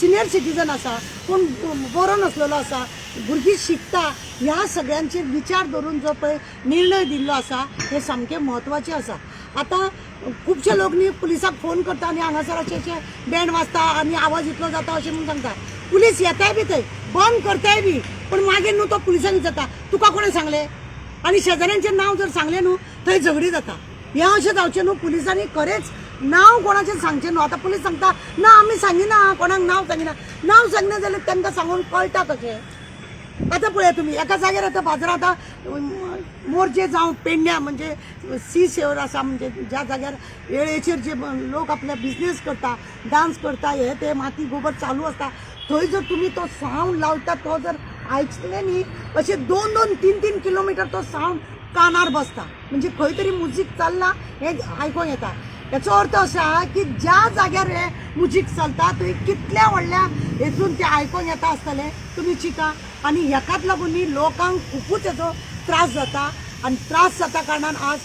Senior citizen असा कोण बरो नसलेलो असा भुरगीं शिकता ह्या सगळ्यांचे विचार धरून जो पळय निर्णय दिल्लो असा हे सामके म्हत्वाचे असा। आता खूबशे लोक न्ही पुलिसाक फोन करता आनी हांगासर अशें बँड वाजता आनी आवाज इतलो जाता अशें म्हणून सांगता। पुलीस येताय बी थंय बंद करताय बी पण मागीर न्हू तो पुलिसांनी जाता तुका कोणें सांगलें आनी शेजाऱ्यांचें नांव जर सांगलें न्हू थंय झगडी जाता। हें अशें जावचें न्हू पुलिसांनी खरेंच नाव कोणाचें सांगचें न्हू। आतां पुलीस सांगता ना आमी सांगिना कोणाक नांव सांगिना नांव सांगना जाल्यार तांकां सांगून कळटा कशें। आतां पळया तुमी एका जाग्यार आतां बाजारांत आतां मोर्चे जावं पेडण्या म्हणजे सी शेवर आसा म्हणजे ज्या जाग्यार वेळेचेर जे लोक आपले बिजनेस करता डान्स करता हे ते माती गोबर चालू आसता थंय जर तुमी तो सावंड लावता तो जर आयकले न्ही अशे 2-2, 3-3 किलोमिटर तो सावंड कानार बसता म्हणजे खंय तरी म्युजीक चल्ला हें आयकूंक येता। याचो अर्थ असा की ज्या जाग्यार हे म्युजीक चलता थंय कितल्या व्हडल्या हेतून ते आयकूंक येता आसतलें तुमी चिंता। आनी हेकाच लागून न्ही लोकांक खुबूच हेचो त्रास जाता आनी त्रास जाता कारणान आज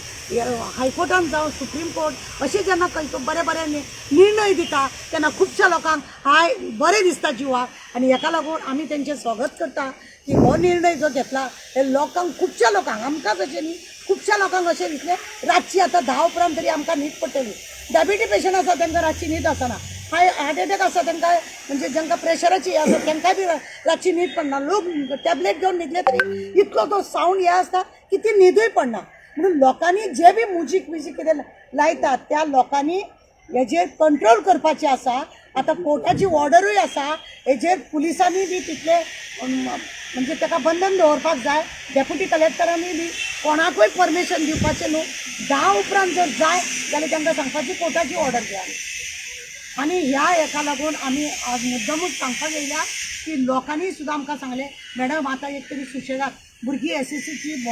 हायकोर्टान जावं सुप्रीम कोर्ट अशें जेन्ना खंयचो बरे बरे निर्णय दिता तेन्ना खुबश्या लोकांक हाय बरें दिसता जिवाक आनी हेका लागून आमी तेंचें स्वागत करता की हो निर्णय जो घेतला हे लोकांक खुबश्या लोकांक आमकांच अशें न्ही खुबश्या लोकांक अशें दिसलें रातची आतां 10 उपरांत तरी आमकां न्हीद पडटली। डायबिटीज पेशंट आसा तांकां रातची न्हीद आसना हार्ट अटॅक आसा तांकां म्हणजे जांकां प्रेशराची आसा तांकांय बी रातची न्हीद पडना लोक टॅबलेट घेवन न्हिदले तरी इतलो तो सावंड हे आसता की ती न्हिदूय पडना। म्हणून लोकांनी जे बी म्युजीक कितें लायतात त्या लोकांनी हेजेर कंट्रोल करपाचें आसा। आतां कोर्टाची ऑर्डरूय आसा हेजेर पुलिसांनी बी तितले म्हणजे ताका बंधन दवरपाक जाय। डेप्युटी कलेक्टरांनी बी कोणाकूय परमिशन दिवपाचें न्हू 10 उपरांत जर जाय जाल्यार तांकां सांगपाची कोर्टाची ऑर्डर घेयाली। आनी ह्या हेका लागून आमी आज मुद्दमूच सांगपाक येयल्या की लोकांनी सुद्दां आमकां सांगलें मॅडम आतां एक तरी सुशेगाद भुरगीं एसएससीची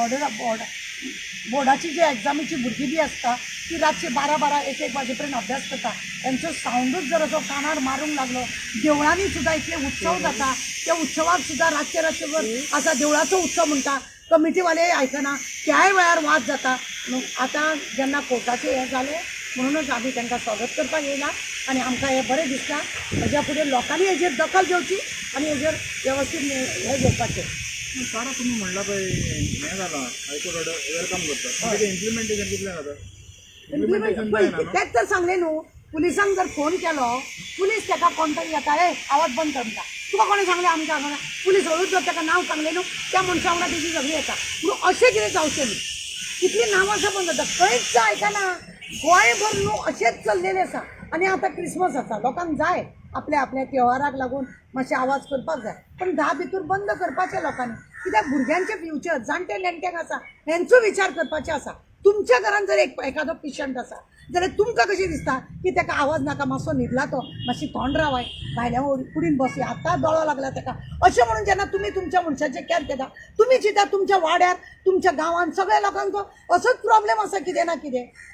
बोर्डाची जी एग्जामीची भुरगीं बी आसता ती रातची 12-12, 1-1 वाजे पर्यंत अभ्यास करता तांचो सावंडूच जर असो कानार मारूंक लागलो। देवळांनी सुद्दां इतले उत्सव जाता त्या उत्सवाक सुद्दां रातचे वर आसा देवळाचो उत्सव म्हणटा कमिटीवाले आयकना त्याय वेळार वाद जाता। आतां जेन्ना कोर्टाचें हें जालें म्हणूनच आमी तांकां स्वागत करपाक येयला आनी आमकां हें बरें दिसता। हेज्या फुडें लोकांनी हेजेर दखल घेवची आनी हेजेर व्यवस्थीत हें घेवपाचें। सारा तुम्ही म्हणला पळय हें जालां हायकोर्ट ऑर्डर वेलकम करता तें इम्प्लिमेंटेशन कितलें जाता इम्प्लिमेंटेशन जायना न्हू तेच तर सांगलें न्हू पुलिसांक जर फोन केलो पुलीस ताका कोण तरी येता ए आवाज बंद कर म्हणटा तुका कोणें सांगलें आमकां हांगा पुलीस हळूच जर ताका नांव सांगलें न्हू त्या मनशा वांगडा तेजी झगडी येता म्हणून अशें कितें जावचें न्ही। कितलीं नांवां आसा बंद जाता खंयच आयकना गोंयभर न्हू अशेंच चल्लेलें आसा। आनी आतां क्रिसमस आसा लोकांक जाय आपल्या आपल्या त्योहाराक लागून मातशें आवाज करपाक जाय पण 10 भितर बंद करपाचें लोकांनी कित्याक भुरग्यांचें फ्युचर जाणटे नेणट्यांक आसा हेंचो विचार करपाचें आसा। तुमच्या घरान जर एखादो पेशंट आसा जाल्यार तुमकां कशें दिसता की ताका आवाज नाका मातसो न्हिदला तो मातशी थंड रावाय भायल्या कुडीन बसी आतां दोळो लागला ताका अशें म्हणून जेन्ना तुमी तुमच्या मनशाचें कॅर घेता तुमी चिंता तुमच्या वाड्यार तुमच्या गांवांत सगळ्या लोकांक असोच प्रॉब्लेम आसा कितें ना कितें।